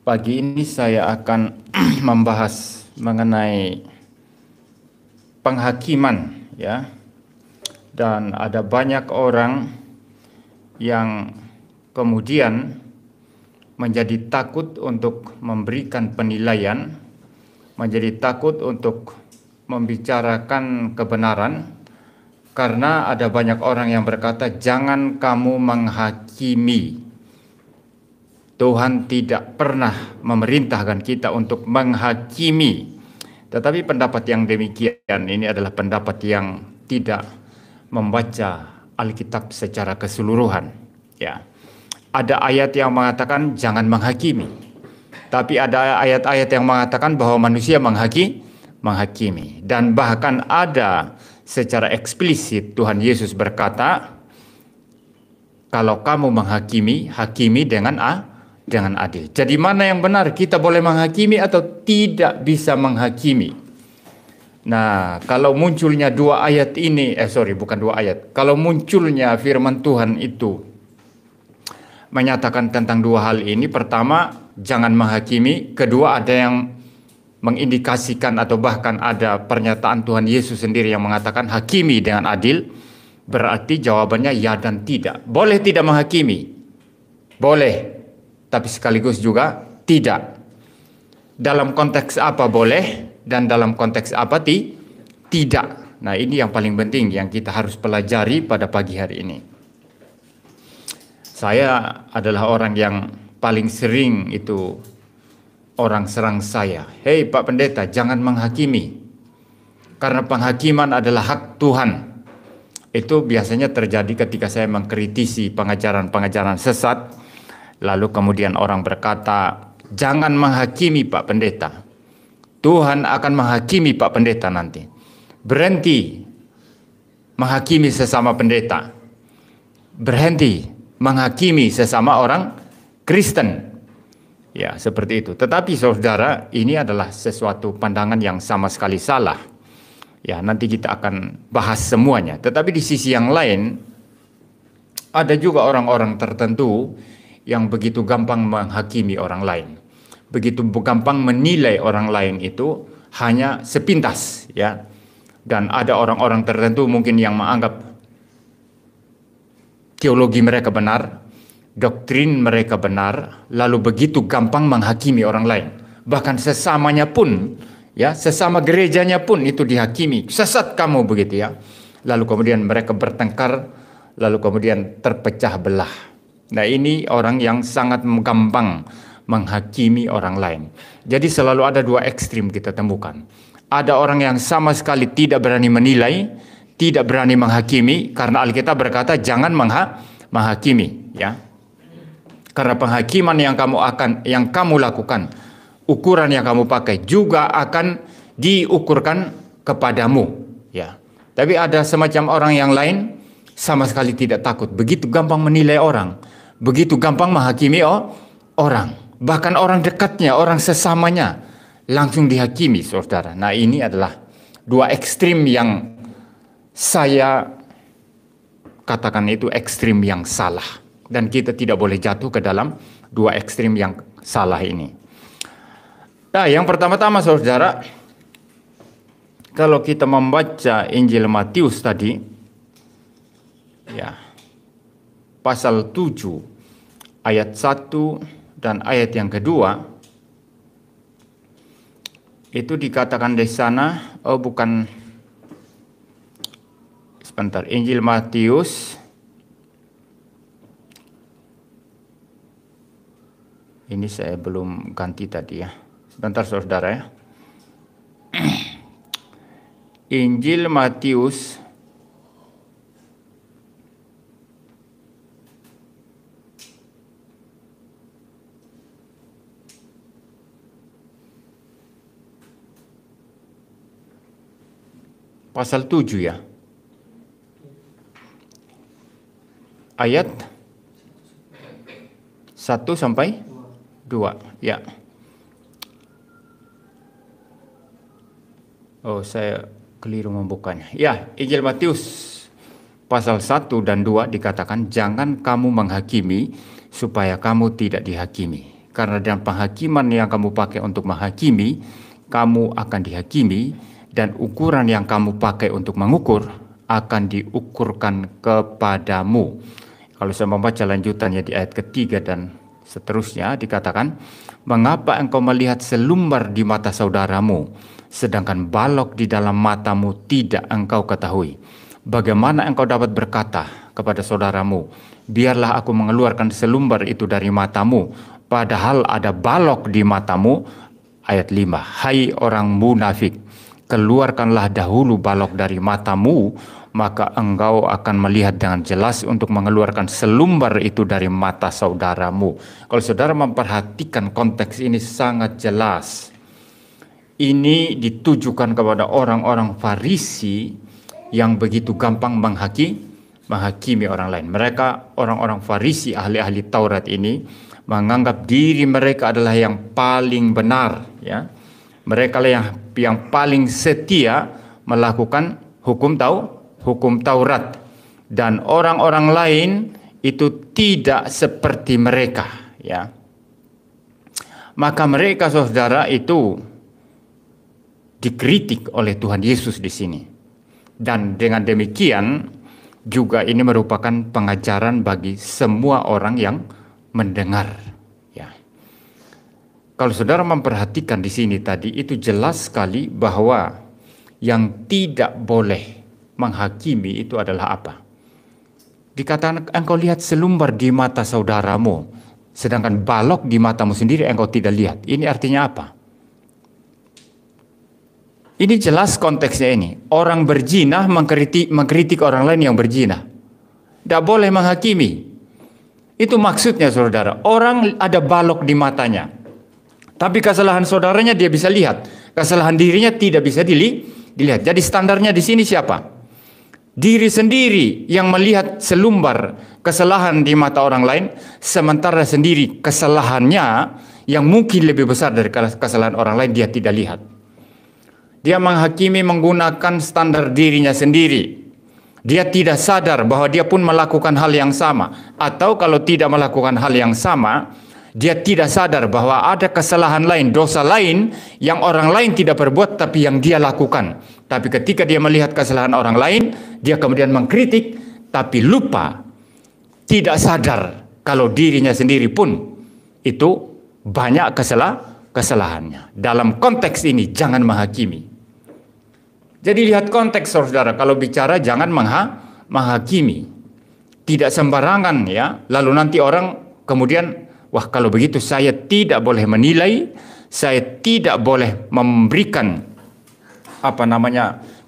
Pagi ini saya akan membahas mengenai penghakiman, ya. Dan ada banyak orang yang kemudian menjadi takut untuk memberikan penilaian, menjadi takut untuk membicarakan kebenaran, karena ada banyak orang yang berkata, "Jangan kamu menghakimi." Tuhan tidak pernah memerintahkan kita untuk menghakimi. Tetapi pendapat yang demikian ini adalah pendapat yang tidak membaca Alkitab secara keseluruhan. Ya, ada ayat yang mengatakan jangan menghakimi. Tapi ada ayat-ayat yang mengatakan bahwa manusia menghakimi. Dan bahkan ada secara eksplisit Tuhan Yesus berkata, kalau kamu menghakimi, hakimi dengan adil. Jadi mana yang benar? Kita boleh menghakimi atau tidak bisa menghakimi? Nah, kalau munculnya dua ayat ini, bukan dua ayat. Kalau munculnya firman Tuhan itu menyatakan tentang dua hal ini. Pertama, jangan menghakimi. Kedua, ada yang mengindikasikan atau bahkan ada pernyataan Tuhan Yesus sendiri yang mengatakan hakimi dengan adil. Berarti jawabannya ya dan tidak. Boleh tidak menghakimi? Boleh. Tapi sekaligus juga tidak. Dalam konteks apa boleh dan dalam konteks apa tidak. Nah, ini yang paling penting yang kita harus pelajari pada pagi hari ini. Saya adalah orang yang paling sering itu orang serang saya. "Hei Pak Pendeta, jangan menghakimi. Karena penghakiman adalah hak Tuhan." Itu biasanya terjadi ketika saya mengkritisi pengajaran-pengajaran sesat. Lalu kemudian orang berkata, "Jangan menghakimi Pak Pendeta. Tuhan akan menghakimi Pak Pendeta nanti. Berhenti menghakimi sesama pendeta. Berhenti menghakimi sesama orang Kristen." Ya, seperti itu. Tetapi saudara, ini adalah sesuatu pandangan yang sama sekali salah. Ya, nanti kita akan bahas semuanya. Tetapi di sisi yang lain, ada juga orang-orang tertentu yang begitu gampang menghakimi orang lain, begitu gampang menilai orang lain itu hanya sepintas, ya. Dan ada orang-orang tertentu mungkin yang menganggap teologi mereka benar, doktrin mereka benar, lalu begitu gampang menghakimi orang lain. Bahkan sesamanya pun, ya, sesama gerejanya pun itu dihakimi. "Sesat kamu," begitu, ya. Lalu kemudian mereka bertengkar, lalu kemudian terpecah belah. Nah, ini orang yang sangat gampang menghakimi orang lain. Jadi selalu ada dua ekstrim kita temukan. Ada orang yang sama sekali tidak berani menilai, tidak berani menghakimi, karena Alkitab berkata jangan menghakimi, ya. Karena penghakiman yang kamu lakukan, ukuran yang kamu pakai juga akan diukurkan kepadamu, ya. Tapi ada semacam orang yang lain sama sekali tidak takut, begitu gampang menilai orang, begitu gampang menghakimi orang. Bahkan orang dekatnya, orang sesamanya langsung dihakimi, saudara. Nah, ini adalah dua ekstrim yang saya katakan itu ekstrim yang salah. Dan kita tidak boleh jatuh ke dalam dua ekstrim yang salah ini. Nah, yang pertama-tama saudara, kalau kita membaca Injil Matius tadi, ya, pasal 7 ayat 1 dan ayat yang kedua, itu dikatakan di sana, Injil Matius, ini saya belum ganti tadi, ya. Sebentar saudara, ya. Injil Matius pasal 7, ya. Ayat 1 sampai 2, ya. Oh, saya keliru membukanya. Ya, Injil Matius pasal 1 dan 2 dikatakan, "Jangan kamu menghakimi supaya kamu tidak dihakimi. Karena dengan penghakiman yang kamu pakai untuk menghakimi, kamu akan dihakimi, dan ukuran yang kamu pakai untuk mengukur akan diukurkan kepadamu. Kalau saya membaca lanjutannya di ayat ketiga dan seterusnya, dikatakan, mengapa engkau melihat selumbar di mata saudaramu, sedangkan balok di dalam matamu tidak engkau ketahui? Bagaimana engkau dapat berkata kepada saudaramu, biarlah aku mengeluarkan selumbar itu dari matamu, padahal ada balok di matamu? Ayat 5, hai orang munafik, keluarkanlah dahulu balok dari matamu, maka engkau akan melihat dengan jelas untuk mengeluarkan selumbar itu dari mata saudaramu. Kalau saudara memperhatikan konteks ini sangat jelas. Ini ditujukan kepada orang-orang Farisi yang begitu gampang menghakimi orang lain. Mereka, orang-orang Farisi, ahli-ahli Taurat ini, menganggap diri mereka adalah yang paling benar, ya. Mereka lah yang paling setia melakukan hukum Taurat, dan orang-orang lain itu tidak seperti mereka, ya. Maka mereka, saudara, itu dikritik oleh Tuhan Yesus di sini. Dan dengan demikian juga ini merupakan pengajaran bagi semua orang yang mendengar, ya. Kalau saudara memperhatikan di sini tadi, itu jelas sekali bahwa yang tidak boleh menghakimi itu adalah apa? Dikatakan engkau lihat selumbar di mata saudaramu, sedangkan balok di matamu sendiri engkau tidak lihat. Ini artinya apa? Ini jelas konteksnya ini. Orang berzina mengkritik orang lain yang berzina. Tidak boleh menghakimi. Itu maksudnya, saudara. Orang ada balok di matanya, tapi kesalahan saudaranya dia bisa lihat. Kesalahan dirinya tidak bisa dilihat. Jadi standarnya di sini siapa? Diri sendiri yang melihat selumbar kesalahan di mata orang lain, sementara sendiri kesalahannya yang mungkin lebih besar dari kesalahan orang lain dia tidak lihat. Dia menghakimi menggunakan standar dirinya sendiri. Dia tidak sadar bahwa dia pun melakukan hal yang sama. Atau kalau tidak melakukan hal yang sama, dia tidak sadar bahwa ada kesalahan lain, dosa lain yang orang lain tidak berbuat tapi yang dia lakukan. Tapi ketika dia melihat kesalahan orang lain, dia kemudian mengkritik, tapi lupa, tidak sadar kalau dirinya sendiri pun itu banyak kesalahannya. Dalam konteks ini jangan menghakimi. Jadi lihat konteks, saudara. Kalau bicara jangan menghakimi, tidak sembarangan, ya. Lalu nanti orang kemudian, wah kalau begitu saya tidak boleh menilai, saya tidak boleh memberikan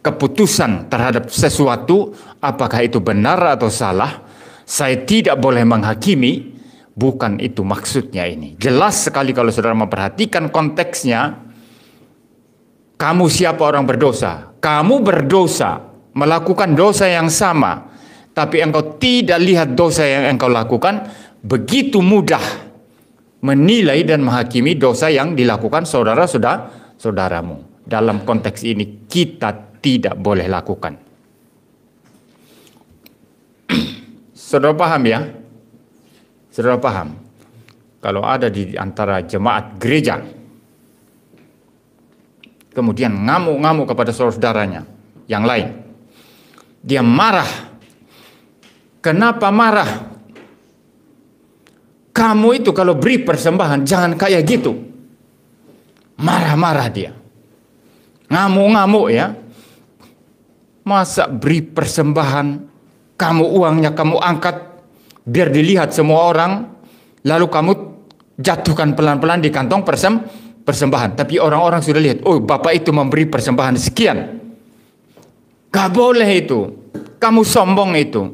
keputusan terhadap sesuatu, apakah itu benar atau salah. Saya tidak boleh menghakimi. Bukan itu maksudnya ini. Jelas sekali kalau saudara memperhatikan konteksnya. Kamu siapa orang berdosa? Kamu berdosa, melakukan dosa yang sama, tapi engkau tidak lihat dosa yang engkau lakukan, begitu mudah menilai dan menghakimi dosa yang dilakukan saudaramu. Dalam konteks ini kita tidak boleh lakukan. Saudara paham, ya? Saudara paham? Kalau ada di antara jemaat gereja kemudian ngamuk-ngamuk kepada saudaranya yang lain, dia marah. Kenapa marah? Kamu itu kalau beri persembahan jangan kayak gitu. Marah-marah dia, ngamuk-ngamuk, ya. Masa beri persembahan, kamu uangnya kamu angkat biar dilihat semua orang, lalu kamu jatuhkan pelan-pelan di kantong persembahan, tapi orang-orang sudah lihat, oh bapak itu memberi persembahan sekian. Gak boleh itu. Kamu sombong itu.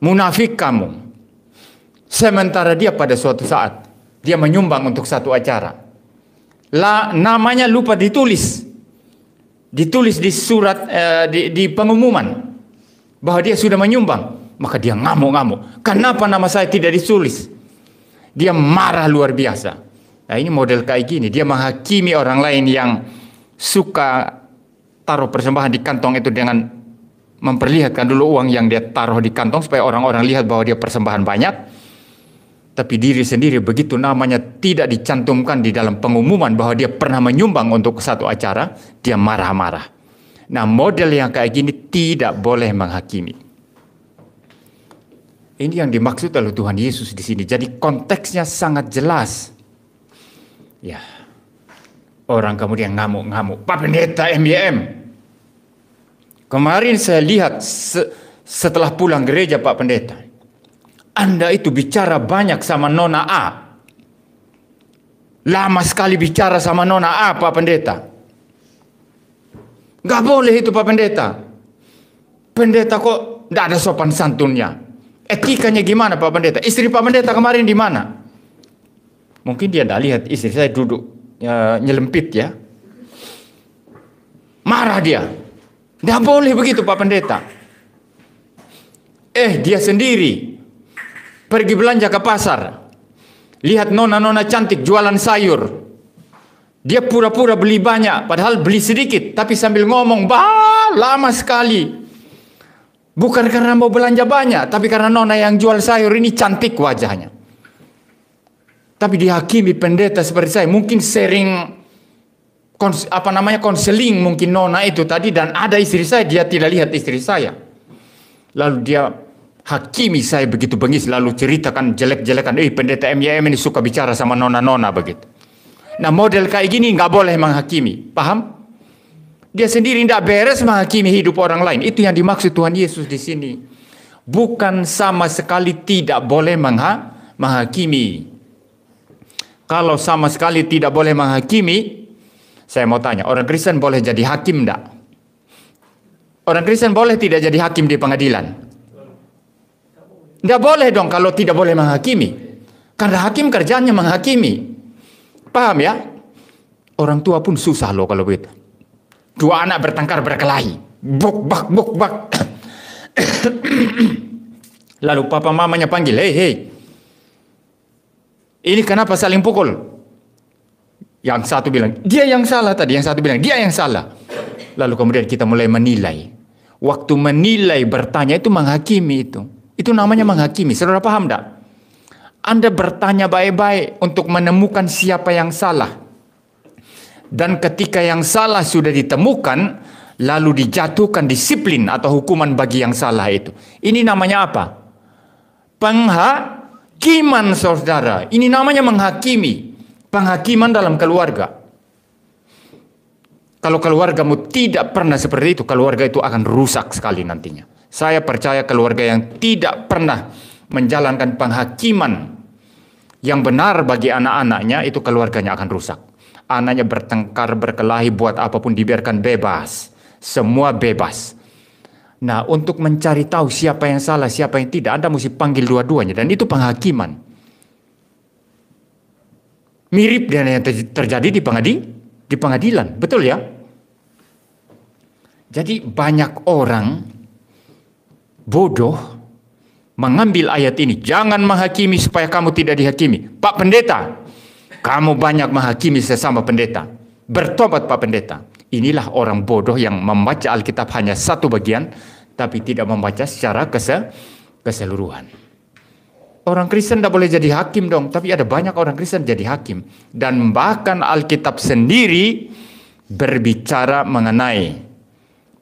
Munafik kamu. Sementara dia pada suatu saat dia menyumbang untuk satu acara. Namanya lupa ditulis. Ditulis di surat di pengumuman bahwa dia sudah menyumbang. Maka dia ngamuk-ngamuk. Kenapa nama saya tidak ditulis? Dia marah luar biasa. Nah ini model kayak gini, dia menghakimi orang lain yang suka taruh persembahan di kantong itu dengan memperlihatkan dulu uang yang dia taruh di kantong supaya orang-orang lihat bahwa dia persembahan banyak. tapi diri sendiri begitu namanya tidak dicantumkan di dalam pengumuman bahwa dia pernah menyumbang untuk satu acara, dia marah-marah. Nah, model yang kayak gini tidak boleh menghakimi. Ini yang dimaksud oleh Tuhan Yesus di sini. Jadi konteksnya sangat jelas. Ya, orang kemudian ngamuk-ngamuk. Pak Pendeta MYM, kemarin saya lihat setelah pulang gereja Pak Pendeta, Anda itu bicara banyak sama Nona A. Lama sekali bicara sama Nona A, Pak Pendeta. Gak boleh itu Pak Pendeta. Pendeta kok tidak ada sopan santunnya. Etikanya gimana Pak Pendeta? Istri Pak Pendeta kemarin di mana? Mungkin dia tidak lihat istri saya duduk nyelempit ya. Marah dia. Tidak boleh begitu Pak Pendeta. Dia sendiri pergi belanja ke pasar. Lihat nona-nona cantik jualan sayur. Dia pura-pura beli banyak, padahal beli sedikit. Tapi sambil ngomong, lama sekali. Bukan karena mau belanja banyak, tapi karena nona yang jual sayur ini cantik wajahnya. Tapi dihakimi pendeta seperti saya. Mungkin sering konseling mungkin nona itu tadi. Dan ada istri saya, dia tidak lihat istri saya. Lalu dia hakimi saya begitu bengis, lalu ceritakan jelek-jelekan, pendeta MYM ini suka bicara sama nona-nona begitu. Nah, model kayak gini nggak boleh menghakimi, paham? Dia sendiri tidak beres menghakimi hidup orang lain. Itu yang dimaksud Tuhan Yesus di sini. Bukan sama sekali tidak boleh menghakimi. Kalau sama sekali tidak boleh menghakimi, saya mau tanya, orang Kristen boleh jadi hakim enggak? Orang Kristen boleh tidak jadi hakim di pengadilan? Tidak boleh dong kalau tidak boleh menghakimi. Karena hakim kerjanya menghakimi. Paham ya? Orang tua pun susah loh kalau begitu. Dua anak bertengkar berkelahi. Buk-bak. Lalu papa mamanya panggil. Hei. Ini kenapa saling pukul? Yang satu bilang, dia yang salah tadi. Yang satu bilang, dia yang salah. Lalu kemudian kita mulai menilai. Waktu menilai bertanya itu menghakimi itu. Itu namanya menghakimi. Saudara paham tidak? Anda bertanya baik-baik untuk menemukan siapa yang salah. Dan ketika yang salah sudah ditemukan, lalu dijatuhkan disiplin atau hukuman bagi yang salah itu. Ini namanya apa? Penghakiman, saudara. Ini namanya menghakimi. Penghakiman dalam keluarga. Kalau keluargamu tidak pernah seperti itu, keluarga itu akan rusak sekali nantinya. Saya percaya keluarga yang tidak pernah menjalankan penghakiman yang benar bagi anak-anaknya, itu keluarganya akan rusak. Anaknya bertengkar, berkelahi, buat apapun dibiarkan bebas. Semua bebas. Nah, untuk mencari tahu siapa yang salah, siapa yang tidak, Anda mesti panggil dua-duanya. Dan itu penghakiman. Mirip dengan yang terjadi di pengadilan. Betul ya? Jadi banyak orang bodoh mengambil ayat ini. Jangan menghakimi supaya kamu tidak dihakimi. Pak Pendeta, kamu banyak menghakimi sesama pendeta. Bertobat Pak Pendeta. Inilah orang bodoh yang membaca Alkitab hanya satu bagian, tapi tidak membaca secara keseluruhan. Orang Kristen tidak boleh jadi hakim dong, tapi ada banyak orang Kristen jadi hakim. Dan bahkan Alkitab sendiri berbicara mengenai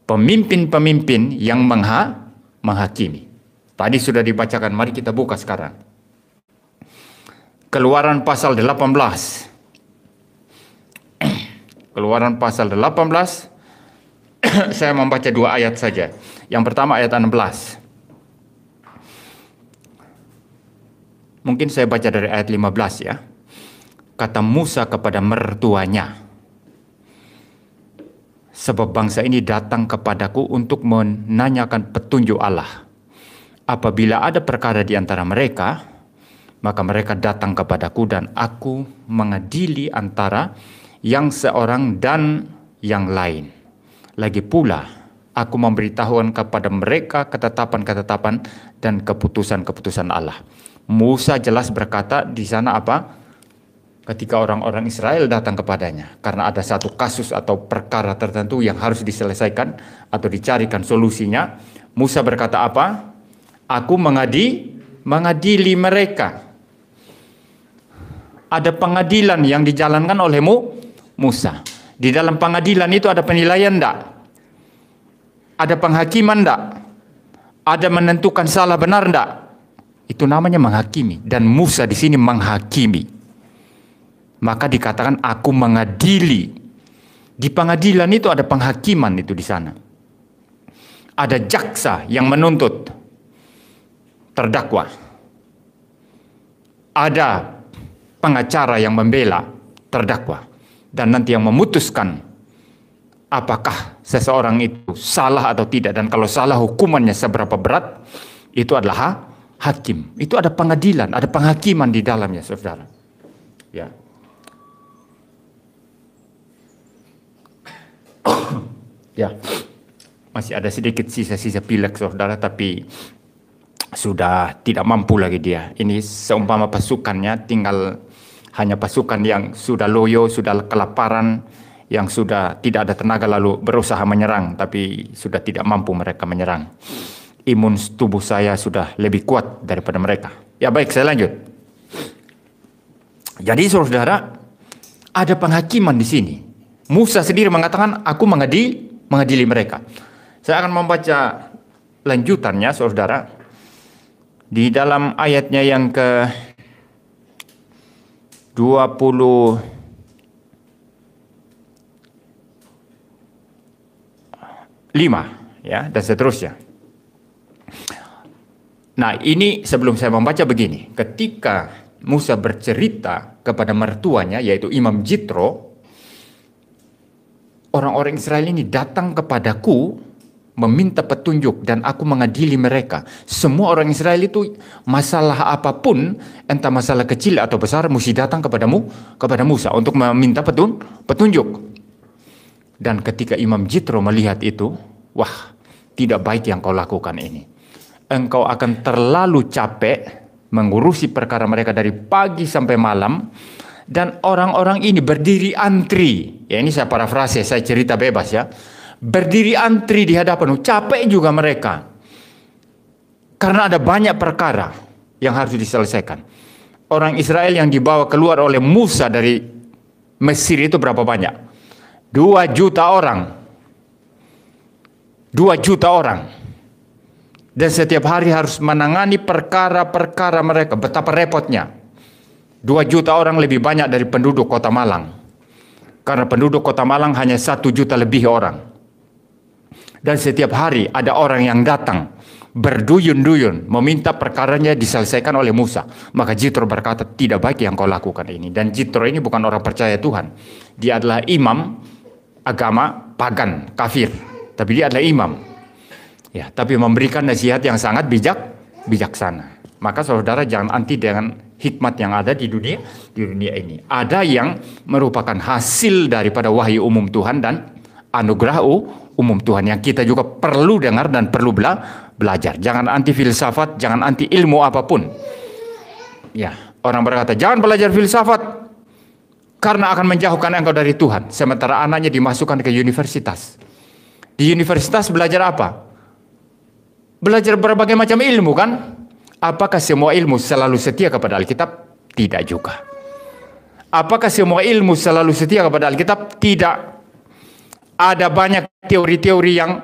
pemimpin-pemimpin yang menghakimi. Tadi sudah dibacakan, mari kita buka sekarang. Keluaran pasal 18. Keluaran pasal 18. Saya membaca 2 ayat saja. Yang pertama ayat 16. Mungkin saya baca dari ayat 15 ya. Kata Musa kepada mertuanya, sebab bangsa ini datang kepadaku untuk menanyakan petunjuk Allah. Apabila ada perkara di antara mereka, maka mereka datang kepadaku dan aku mengadili antara yang seorang dan yang lain. Lagi pula, aku memberitahukan kepada mereka ketetapan-ketetapan dan keputusan-keputusan Allah. Musa jelas berkata di sana apa? Ketika orang-orang Israel datang kepadanya, karena ada satu kasus atau perkara tertentu yang harus diselesaikan atau dicarikan solusinya, Musa berkata apa? Aku mengadili mereka. Ada pengadilan yang dijalankan oleh Musa. Di dalam pengadilan itu ada penilaian enggak? Ada penghakiman enggak? Ada menentukan salah benar enggak? Itu namanya menghakimi. Dan Musa di sini menghakimi. Maka dikatakan aku mengadili. Di pengadilan itu ada penghakiman itu di sana. Ada jaksa yang menuntut terdakwa. Ada pengacara yang membela terdakwa. Dan nanti yang memutuskan apakah seseorang itu salah atau tidak. Dan kalau salah hukumannya seberapa berat, itu adalah hakim. Itu ada pengadilan, ada penghakiman di dalamnya, saudara. Ya. Ya. Masih ada sedikit sisa-sisa pilek, saudara, tapi sudah tidak mampu lagi dia. Ini seumpama pasukannya tinggal hanya pasukan yang sudah loyo, sudah kelaparan, yang sudah tidak ada tenaga lalu berusaha menyerang, tapi sudah tidak mampu mereka menyerang. Imun tubuh saya sudah lebih kuat daripada mereka. Ya baik, saya lanjut. Jadi saudara, ada penghakiman di sini. Musa sendiri mengatakan, aku mengadili mereka. Saya akan membaca lanjutannya, saudara. Di dalam ayatnya yang ke 25 ya, dan seterusnya. Nah, ini sebelum saya membaca begini, ketika Musa bercerita kepada mertuanya yaitu Imam Jitro, orang-orang Israel ini datang kepadaku meminta petunjuk dan aku mengadili mereka. Semua orang Israel itu masalah apapun, entah masalah kecil atau besar, mesti datang kepada Musa untuk meminta petunjuk. Dan ketika Imam Jitro melihat itu, wah, tidak baik yang kau lakukan ini. Engkau akan terlalu capek mengurusi perkara mereka dari pagi sampai malam, dan orang-orang ini berdiri antri. Ya, ini saya parafrase, saya cerita bebas ya. Berdiri antri di hadapan, capek juga mereka. Karena ada banyak perkara yang harus diselesaikan. Orang Israel yang dibawa keluar oleh Musa dari Mesir itu berapa banyak? 2 juta orang. 2 juta orang. Dan setiap hari harus menangani perkara-perkara mereka. Betapa repotnya. 2 juta orang lebih banyak dari penduduk kota Malang. Karena penduduk kota Malang hanya 1 juta lebih orang. Dan setiap hari ada orang yang datang berduyun-duyun meminta perkaranya diselesaikan oleh Musa. Maka Jitro berkata, tidak baik yang kau lakukan ini. Dan Jitro ini bukan orang percaya Tuhan. Dia adalah imam agama pagan, kafir. Tapi dia adalah imam. Ya, tapi memberikan nasihat yang sangat bijaksana. Maka saudara jangan anti dengan hikmat yang ada di dunia ini. Ada yang merupakan hasil daripada wahyu umum Tuhan dan anugerah umum Tuhan yang kita juga perlu dengar dan perlu belajar. Jangan anti filsafat, jangan anti ilmu apapun. Ya, orang berkata jangan belajar filsafat karena akan menjauhkan engkau dari Tuhan. Sementara anaknya dimasukkan ke universitas. Di universitas belajar apa? Belajar berbagai macam ilmu kan? Apakah semua ilmu selalu setia kepada Alkitab? Tidak juga. Apakah semua ilmu selalu setia kepada Alkitab? Tidak. Ada banyak teori-teori yang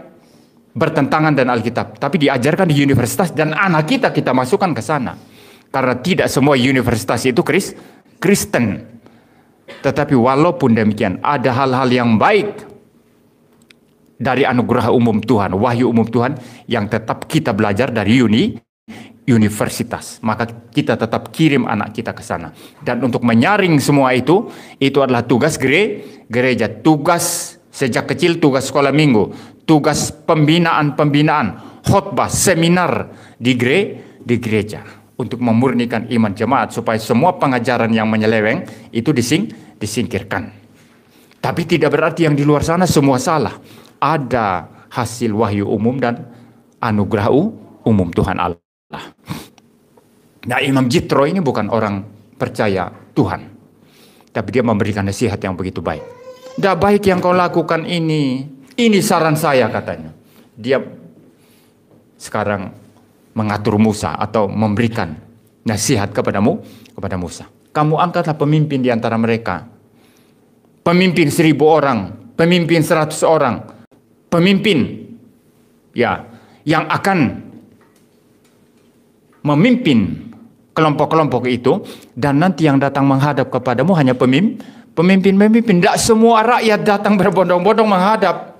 bertentangan dengan Alkitab, tapi diajarkan di universitas dan anak kita masukkan ke sana. Karena tidak semua universitas itu Kristen. Tetapi walaupun demikian, ada hal-hal yang baik dari anugerah umum Tuhan, wahyu umum Tuhan yang tetap kita belajar dari universitas. Maka kita tetap kirim anak kita ke sana. Dan untuk menyaring semua itu adalah tugas gereja, tugas sejak kecil, tugas sekolah minggu, tugas pembinaan, khotbah, seminar di gereja untuk memurnikan iman jemaat supaya semua pengajaran yang menyeleweng itu disingkirkan. Tapi tidak berarti yang di luar sana semua salah. Ada hasil wahyu umum dan anugerah umum Tuhan Allah. Nah, Imam Jitro ini bukan orang percaya Tuhan, tapi dia memberikan nasihat yang begitu baik. Tidak baik yang kau lakukan ini. Ini saran saya, katanya. Dia sekarang mengatur Musa atau memberikan nasihat kepada Musa. kamu angkatlah pemimpin di antara mereka. Pemimpin 1000 orang, pemimpin 100 orang, pemimpin ya yang akan memimpin kelompok-kelompok itu, dan nanti yang datang menghadap kepadamu hanya pemimpin-pemimpin. Tidak semua rakyat datang berbondong-bondong menghadap.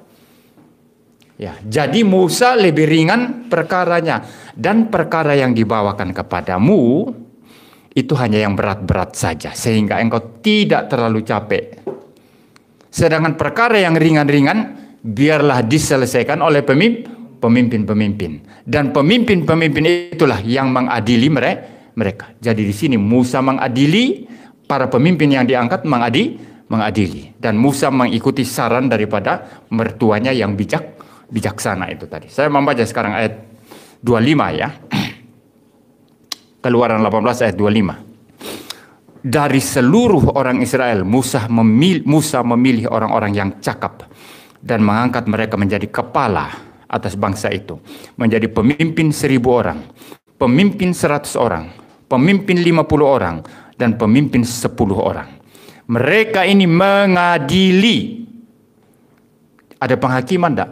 Ya, jadi Musa lebih ringan perkaranya, dan perkara yang dibawakan kepadamu itu hanya yang berat-berat saja, sehingga engkau tidak terlalu capek. Sedangkan perkara yang ringan-ringan biarlah diselesaikan oleh pemimpin-pemimpin, dan pemimpin-pemimpin itulah yang mengadili mereka. Jadi di sini Musa mengadili, para pemimpin yang diangkat mengadili, dan Musa mengikuti saran daripada mertuanya yang bijaksana itu tadi. Saya membaca sekarang ayat 25 ya. Keluaran 18 ayat 25. Dari seluruh orang Israel, Musa memilih orang-orang yang cakap dan mengangkat mereka menjadi kepala atas bangsa itu, menjadi pemimpin 1000 orang, pemimpin 100 orang, pemimpin 50 orang, dan pemimpin 10 orang. Mereka ini mengadili. Ada penghakiman tak?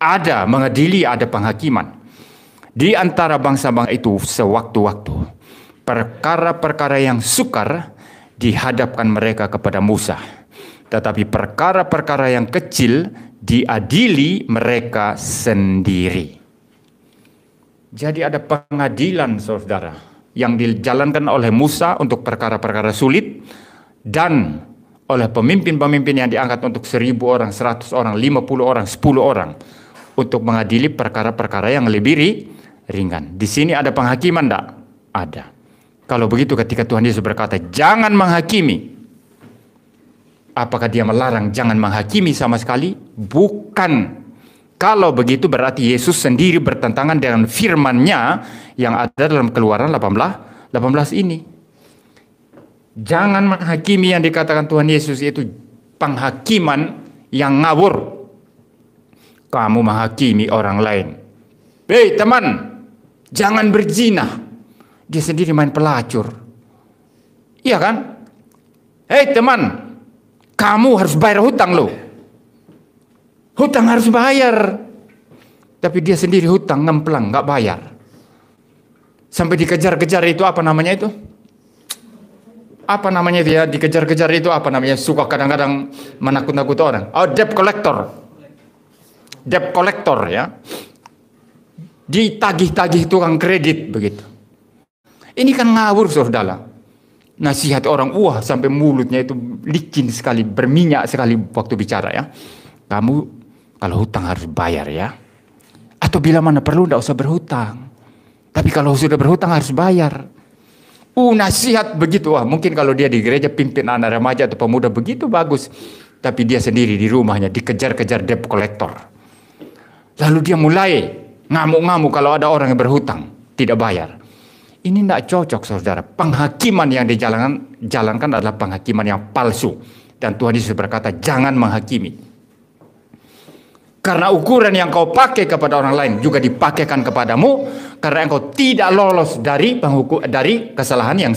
Ada, mengadili, ada penghakiman. Di antara bangsa-bangsa itu sewaktu-waktu. Perkara-perkara yang sukar dihadapkan mereka kepada Musa. Tetapi perkara-perkara yang kecil diadili mereka sendiri. Jadi ada pengadilan, saudara, yang dijalankan oleh Musa untuk perkara-perkara sulit, dan oleh pemimpin-pemimpin yang diangkat untuk 1000 orang, 100 orang, 50 orang, 10 orang, untuk mengadili perkara-perkara yang lebih ringan. Di sini ada penghakiman enggak? Ada. Kalau begitu ketika Tuhan Yesus berkata, jangan menghakimi, apakah dia melarang jangan menghakimi sama sekali? Bukan. Kalau begitu berarti Yesus sendiri bertentangan dengan firman-Nya yang ada dalam Keluaran 18 ini. Jangan menghakimi yang dikatakan Tuhan Yesus itu penghakiman yang ngawur. Kamu menghakimi orang lain. Hei teman, jangan berzina. Dia sendiri main pelacur. Iya kan? Hei teman, kamu harus bayar hutang loh. Hutang harus bayar. Tapi dia sendiri hutang, ngemplang, nggak bayar. Sampai dikejar-kejar itu apa namanya itu? Apa namanya dia? Dikejar-kejar itu apa namanya? Suka kadang-kadang menakut-nakut orang. Oh, debt collector. Debt collector ya. Ditagih-tagih tukang kredit begitu. Ini kan ngawur, saudara. Nasihat orang, wah sampai mulutnya itu licin sekali, berminyak sekali waktu bicara ya. Kamu kalau hutang harus bayar ya. Atau bila mana perlu tidak usah berhutang. Tapi kalau sudah berhutang harus bayar. Nasihat begitu. Wah, mungkin kalau dia di gereja pimpin anak remaja atau pemuda begitu bagus. Tapi dia sendiri di rumahnya dikejar-kejar debt collector. Lalu dia mulai ngamuk-ngamuk kalau ada orang yang berhutang, tidak bayar. Ini tidak cocok, saudara. Penghakiman yang dijalankan adalah penghakiman yang palsu. Dan Tuhan Yesus berkata, jangan menghakimi. Karena ukuran yang kau pakai kepada orang lain juga dipakaikan kepadamu, karena engkau tidak lolos dari kesalahan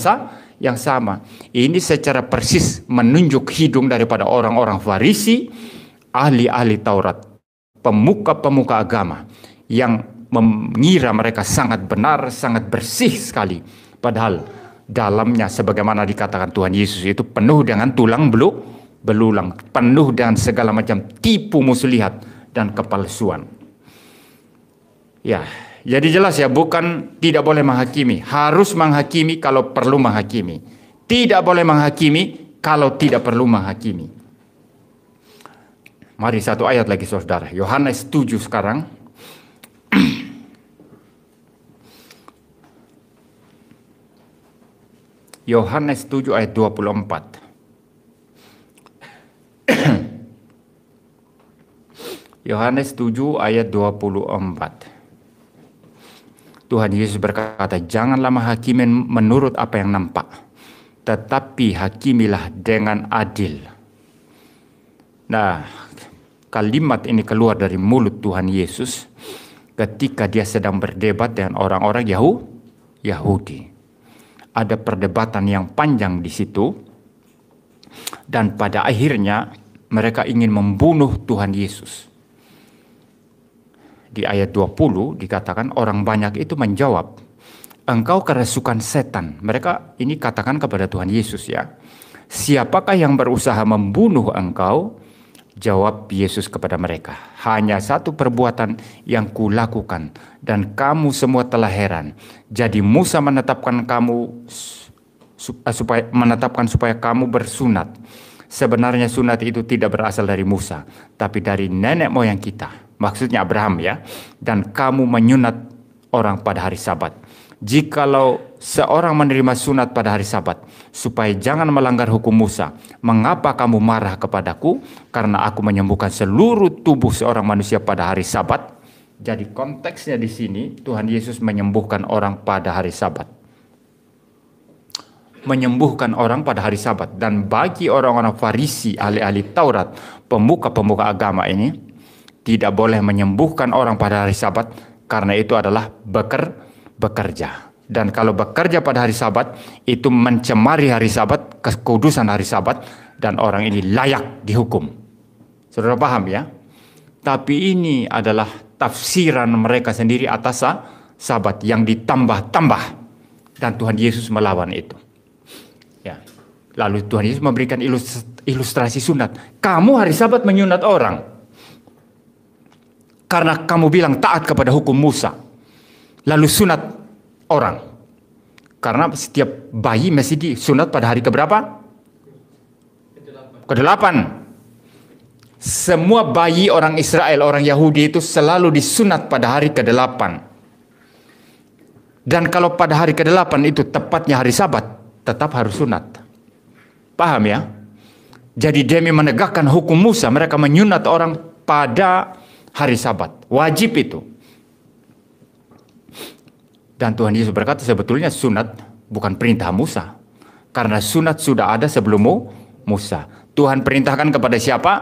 yang sama. Ini secara persis menunjuk hidung daripada orang-orang Farisi, ahli-ahli Taurat, pemuka-pemuka agama yang mengira mereka sangat benar, sangat bersih sekali. Padahal dalamnya sebagaimana dikatakan Tuhan Yesus itu penuh dengan tulang belulang, penuh dengan segala macam tipu muslihat dan kepalsuan. Ya, jadi jelas ya, bukan tidak boleh menghakimi, harus menghakimi kalau perlu menghakimi. Tidak boleh menghakimi kalau tidak perlu menghakimi. Mari satu ayat lagi, saudara. Yohanes 7 sekarang. Yohanes 7 ayat 24. Yohanes 7 ayat 24. Tuhan Yesus berkata, janganlah menghakimi menurut apa yang nampak, tetapi hakimilah dengan adil. Nah, kalimat ini keluar dari mulut Tuhan Yesus ketika dia sedang berdebat dengan orang-orang Yahudi. ada perdebatan yang panjang di situ. Dan pada akhirnya mereka ingin membunuh Tuhan Yesus. Di ayat 20 dikatakan orang banyak itu menjawab, engkau kerasukan setan. Mereka ini katakan kepada Tuhan Yesus ya. Siapakah yang berusaha membunuh engkau? Jawab Yesus kepada mereka, hanya satu perbuatan yang kulakukan dan kamu semua telah heran. Jadi Musa menetapkan supaya kamu bersunat. Sebenarnya sunat itu tidak berasal dari Musa, tapi dari nenek moyang kita. Maksudnya Abraham ya. Dan kamu menyunat orang pada hari Sabat. Jikalau seorang menerima sunat pada hari Sabat, supaya jangan melanggar hukum Musa, mengapa kamu marah kepadaku? Karena aku menyembuhkan seluruh tubuh seorang manusia pada hari Sabat. Jadi konteksnya di sini Tuhan Yesus menyembuhkan orang pada hari Sabat. Menyembuhkan orang pada hari Sabat. Dan bagi orang-orang Farisi, ahli-ahli Taurat, pemuka-pemuka agama ini, tidak boleh menyembuhkan orang pada hari Sabat, karena itu adalah bekerja. Dan kalau bekerja pada hari Sabat, itu mencemari hari Sabat, kekudusan hari Sabat, dan orang ini layak dihukum. Saudara paham ya? Tapi ini adalah tafsiran mereka sendiri atas Sabat yang ditambah-tambah. Dan Tuhan Yesus melawan itu. Ya. Lalu Tuhan Yesus memberikan ilustrasi sunat. Kamu hari Sabat menyunat orang. Karena kamu bilang taat kepada hukum Musa. Lalu sunat orang. Karena setiap bayi mesti disunat pada hari keberapa? Ke-8. Semua bayi orang Israel, orang Yahudi itu selalu disunat pada hari ke-8. Dan kalau pada hari ke-8 itu tepatnya hari Sabat, tetap harus sunat. Paham ya? Jadi demi menegakkan hukum Musa, mereka menyunat orang pada hari Sabat. Wajib itu. Dan Tuhan Yesus berkata sebetulnya sunat bukan perintah Musa. Karena sunat sudah ada sebelum Musa. Tuhan perintahkan kepada siapa?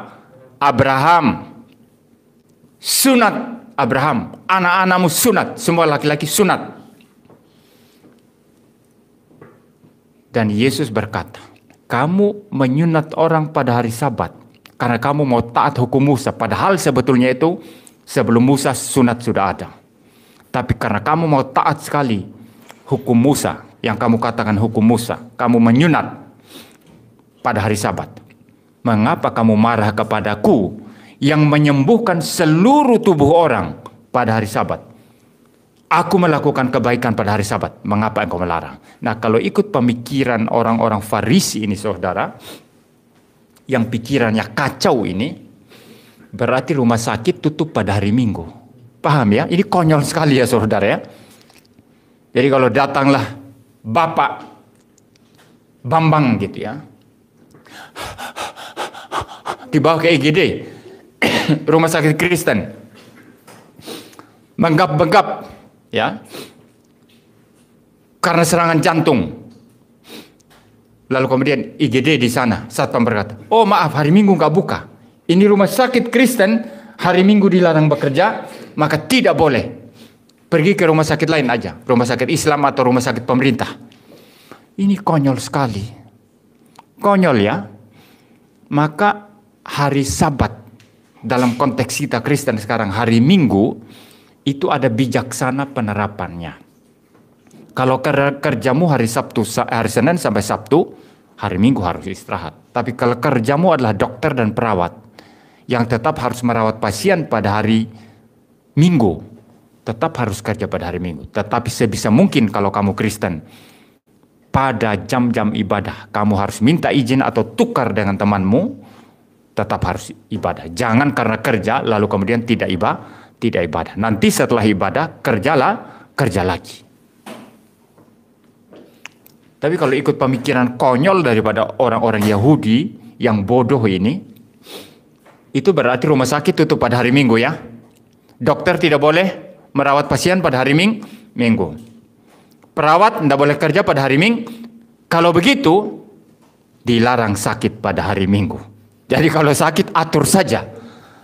Abraham. Sunat Abraham. Anak-anakmu sunat. Semua laki-laki sunat. Dan Yesus berkata, kamu menyunat orang pada hari Sabat. Karena kamu mau taat hukum Musa. Padahal sebetulnya itu sebelum Musa sunat sudah ada. Tapi karena kamu mau taat sekali hukum Musa, yang kamu katakan hukum Musa, kamu menyunat pada hari Sabat. Mengapa kamu marah kepadaku yang menyembuhkan seluruh tubuh orang pada hari Sabat? Aku melakukan kebaikan pada hari Sabat. Mengapa engkau melarang? Nah, kalau ikut pemikiran orang-orang Farisi ini, saudara, yang pikirannya kacau ini, berarti rumah sakit tutup pada hari Minggu. Paham ya? Ini konyol sekali ya saudara ya. Jadi kalau datanglah Bapak Bambang gitu ya, dibawa ke IGD, rumah sakit Kristen, menggap-benggap ya, karena serangan jantung. Lalu kemudian IGD di sana, satpam berkata, oh maaf hari Minggu nggak buka. Ini rumah sakit Kristen, hari Minggu dilarang bekerja, maka tidak boleh. Pergi ke rumah sakit lain aja, rumah sakit Islam atau rumah sakit pemerintah. Ini konyol sekali. Konyol ya. Maka hari Sabat, dalam konteks kita Kristen sekarang, hari Minggu, itu ada bijaksana penerapannya. Kalau kerjamu hari Senin sampai Sabtu, hari Minggu harus istirahat. Tapi kalau kerjamu adalah dokter dan perawat, yang tetap harus merawat pasien pada hari Minggu, tetap harus kerja pada hari Minggu. Tetapi sebisa mungkin kalau kamu Kristen, pada jam-jam ibadah, kamu harus minta izin atau tukar dengan temanmu, tetap harus ibadah. Jangan karena kerja, lalu kemudian tidak ibadah. Nanti setelah ibadah, kerja lagi. Tapi kalau ikut pemikiran konyol daripada orang-orang Yahudi yang bodoh ini, itu berarti rumah sakit tutup pada hari Minggu ya. Dokter tidak boleh merawat pasien pada hari Minggu. Perawat tidak boleh kerja pada hari Minggu. Kalau begitu, dilarang sakit pada hari Minggu. Jadi kalau sakit, atur saja.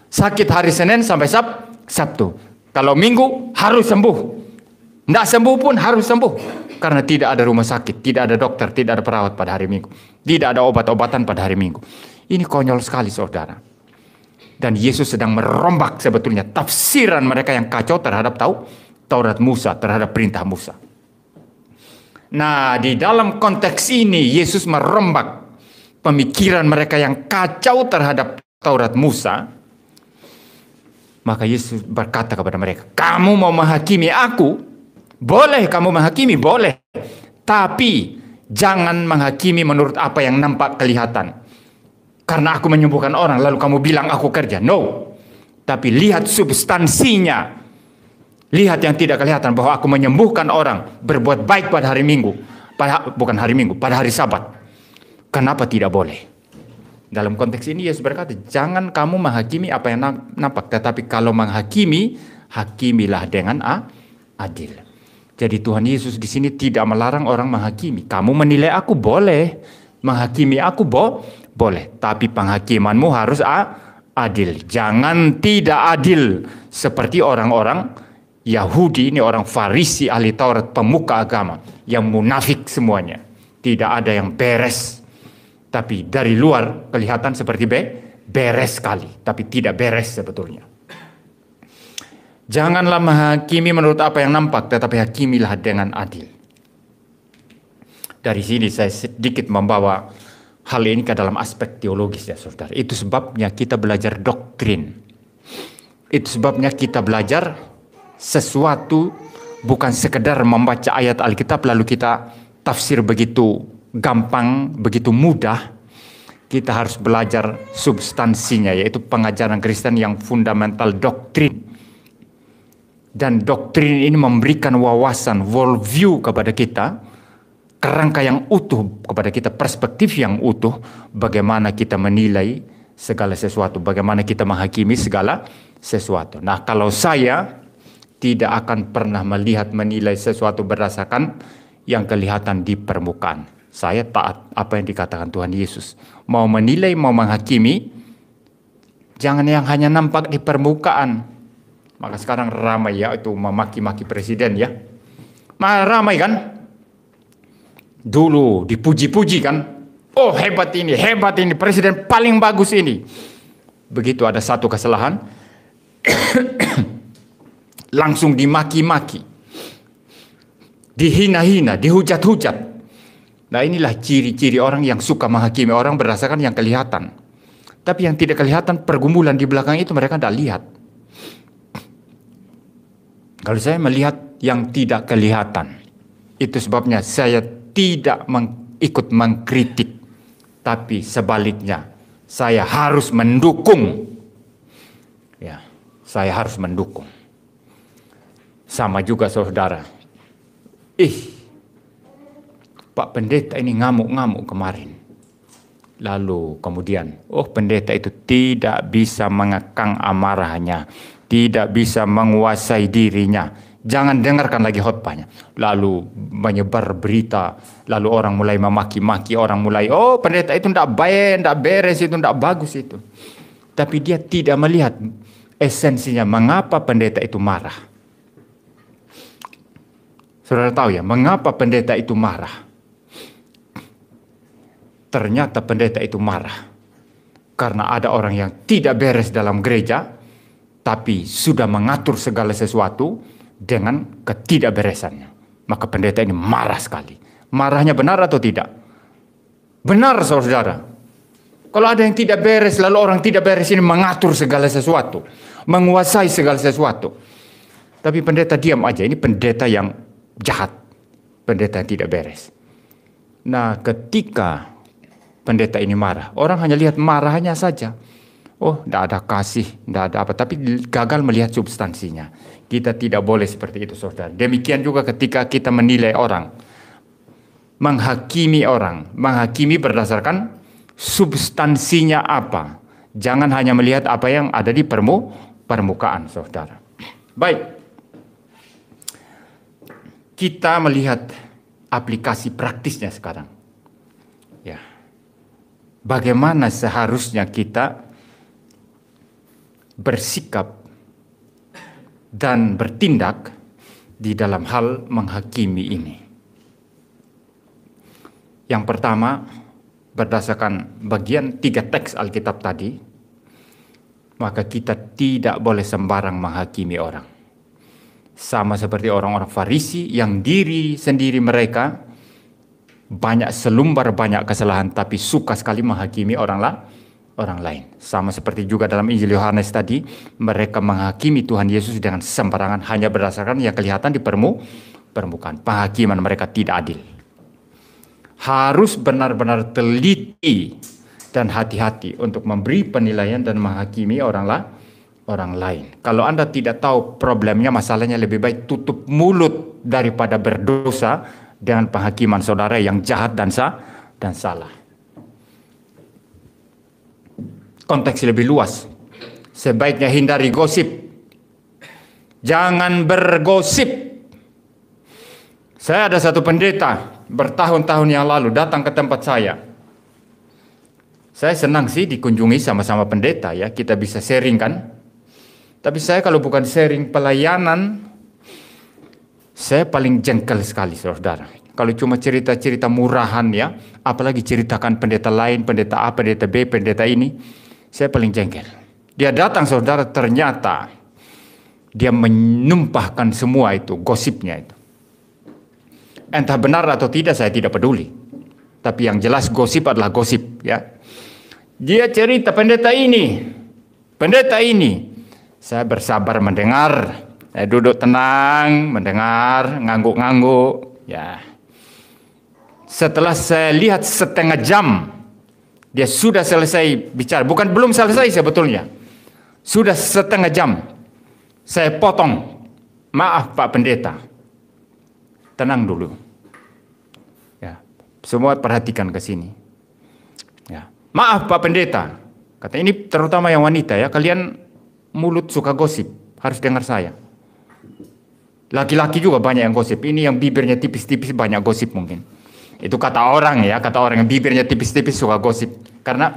Sakit hari Senin sampai Sabtu. Kalau Minggu, harus sembuh. Tidak sembuh pun harus sembuh. Karena tidak ada rumah sakit, tidak ada dokter, tidak ada perawat pada hari Minggu. Tidak ada obat-obatan pada hari Minggu. Ini konyol sekali, saudara. Dan Yesus sedang merombak sebetulnya tafsiran mereka yang kacau terhadap Taurat Musa, terhadap perintah Musa. Nah, di dalam konteks ini Yesus merombak pemikiran mereka yang kacau terhadap Taurat Musa. Maka Yesus berkata kepada mereka, kamu mau menghakimi aku? Boleh kamu menghakimi, boleh. Tapi jangan menghakimi menurut apa yang nampak kelihatan. Karena aku menyembuhkan orang, lalu kamu bilang aku kerja. No. Tapi lihat substansinya. Lihat yang tidak kelihatan, bahwa aku menyembuhkan orang, berbuat baik pada hari Minggu. Bukan hari Minggu, pada hari Sabat. Kenapa tidak boleh? Dalam konteks ini Yesus berkata, jangan kamu menghakimi apa yang nampak, tetapi kalau menghakimi, hakimilah dengan adil. Jadi Tuhan Yesus di sini tidak melarang orang menghakimi. Kamu menilai aku boleh, menghakimi aku boleh, tapi penghakimanmu harus adil. Jangan tidak adil seperti orang-orang Yahudi, ini orang Farisi, ahli Taurat, pemuka agama yang munafik semuanya. Tidak ada yang beres. Tapi dari luar kelihatan seperti beres sekali, tapi tidak beres sebetulnya. Janganlah menghakimi menurut apa yang nampak, tetapi hakimilah dengan adil. Dari sini saya sedikit membawa hal ini ke dalam aspek teologis ya saudara. Itu sebabnya kita belajar doktrin. Itu sebabnya kita belajar sesuatu bukan sekedar membaca ayat Alkitab lalu kita tafsir begitu gampang, begitu mudah. Kita harus belajar substansinya, yaitu pengajaran Kristen yang fundamental, doktrin. Dan doktrin ini memberikan wawasan, worldview kepada kita, kerangka yang utuh kepada kita, perspektif yang utuh, bagaimana kita menilai segala sesuatu, bagaimana kita menghakimi segala sesuatu. Nah, kalau saya tidak akan pernah menilai sesuatu berdasarkan yang kelihatan di permukaan. Saya taat apa yang dikatakan Tuhan Yesus. Mau menilai, mau menghakimi, jangan yang hanya nampak di permukaan. Maka sekarang ramai ya itu memaki-maki presiden ya. Ramai kan? Dulu dipuji-puji kan? Oh hebat ini, presiden paling bagus ini. Begitu ada satu kesalahan, langsung dimaki-maki, dihina-hina, dihujat-hujat. Nah inilah ciri-ciri orang yang suka menghakimi orang berdasarkan yang kelihatan. Tapi yang tidak kelihatan, pergumulan di belakang itu mereka tidak lihat. Kalau saya melihat yang tidak kelihatan, itu sebabnya saya tidak ikut mengkritik. Tapi sebaliknya, saya harus mendukung. Ya, saya harus mendukung. Sama juga saudara. Pak pendeta ini ngamuk-ngamuk kemarin. Lalu kemudian, pendeta itu tidak bisa mengekang amarahnya, tidak bisa menguasai dirinya. Jangan dengarkan lagi khotbahnya. Lalu menyebar berita, lalu orang mulai memaki-maki, orang mulai, pendeta itu tidak baik, tidak beres, itu tidak bagus itu. Tapi dia tidak melihat esensinya, mengapa pendeta itu marah. Saudara tahu ya, mengapa pendeta itu marah? Ternyata pendeta itu marah karena ada orang yang tidak beres dalam gereja, tapi sudah mengatur segala sesuatu dengan ketidakberesannya. Maka pendeta ini marah sekali. Marahnya benar atau tidak? Benar saudara. Kalau ada yang tidak beres, lalu orang tidak beres ini mengatur segala sesuatu, menguasai segala sesuatu. Tapi pendeta diam aja, ini pendeta yang jahat, pendeta yang tidak beres. Nah ketika pendeta ini marah, orang hanya lihat marahnya saja. Tidak ada kasih, tidak ada apa. Tapi gagal melihat substansinya. Kita tidak boleh seperti itu saudara. Demikian juga ketika kita menilai orang. Menghakimi berdasarkan substansinya apa. Jangan hanya melihat apa yang ada di permukaan saudara. Baik. Kita melihat aplikasi praktisnya sekarang. Ya. Bagaimana seharusnya kita bersikap dan bertindak di dalam hal menghakimi ini. Yang pertama, berdasarkan bagian 3 teks Alkitab tadi, maka kita tidak boleh sembarang menghakimi orang. Sama seperti orang-orang Farisi yang diri sendiri mereka banyak selumbar, banyak kesalahan, tapi suka sekali menghakimi orang lain. Sama seperti juga dalam Injil Yohanes tadi, mereka menghakimi Tuhan Yesus dengan sembarangan hanya berdasarkan yang kelihatan di permukaan. Penghakiman mereka tidak adil. Harus benar-benar teliti dan hati-hati untuk memberi penilaian dan menghakimi orang lain. Kalau Anda tidak tahu problemnya, masalahnya, lebih baik tutup mulut daripada berdosa dengan penghakiman saudara yang jahat dan salah. Konteks lebih luas. Sebaiknya hindari gosip. Jangan bergosip. Saya ada satu pendeta bertahun-tahun yang lalu datang ke tempat saya. Saya senang sih dikunjungi sama-sama pendeta ya, kita bisa sharing kan. Tapi saya kalau bukan sharing pelayanan, saya paling jengkel sekali saudara. Kalau cuma cerita-cerita murahan ya, apalagi ceritakan pendeta lain, pendeta A, pendeta B, pendeta ini, saya paling jengkel. Dia datang saudara, ternyata dia menumpahkan semua itu, gosipnya itu. Entah benar atau tidak saya tidak peduli. Tapi yang jelas gosip adalah gosip ya. Dia cerita pendeta ini. Saya bersabar mendengar. Saya duduk tenang, mendengar, ngangguk-ngangguk ya. Setelah saya lihat setengah jam dia sudah selesai bicara, belum selesai sebetulnya. Sudah setengah jam. Saya potong. Maaf Pak Pendeta. Tenang dulu. Ya, semua perhatikan ke sini. Ya. Maaf Pak Pendeta. Kata ini terutama yang wanita ya, kalian mulut suka gosip, harus dengar saya. Laki-laki juga banyak yang gosip. Ini yang bibirnya tipis-tipis banyak gosip mungkin. Itu kata orang ya, kata orang yang bibirnya tipis-tipis suka gosip. Karena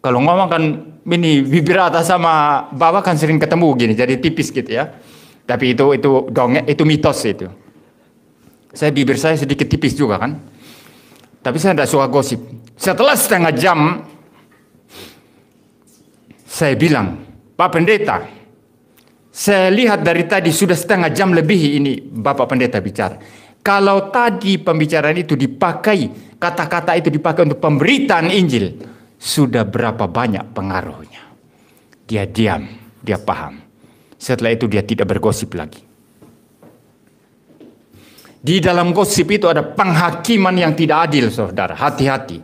kalau ngomong kan ini bibir atas sama bawah kan sering ketemu gini, jadi tipis gitu ya. Tapi itu dongeng, itu mitos itu. Bibir saya sedikit tipis juga kan. Tapi saya tidak suka gosip. Setelah setengah jam, saya bilang, Pak Pendeta, saya lihat dari tadi sudah setengah jam lebih ini Bapak Pendeta bicara. Kalau tadi pembicaraan itu dipakai, kata-kata itu dipakai untuk pemberitaan Injil, sudah berapa banyak pengaruhnya. Dia diam, dia paham. Setelah itu dia tidak bergosip lagi. Di dalam gosip itu ada penghakiman yang tidak adil, saudara. Hati-hati.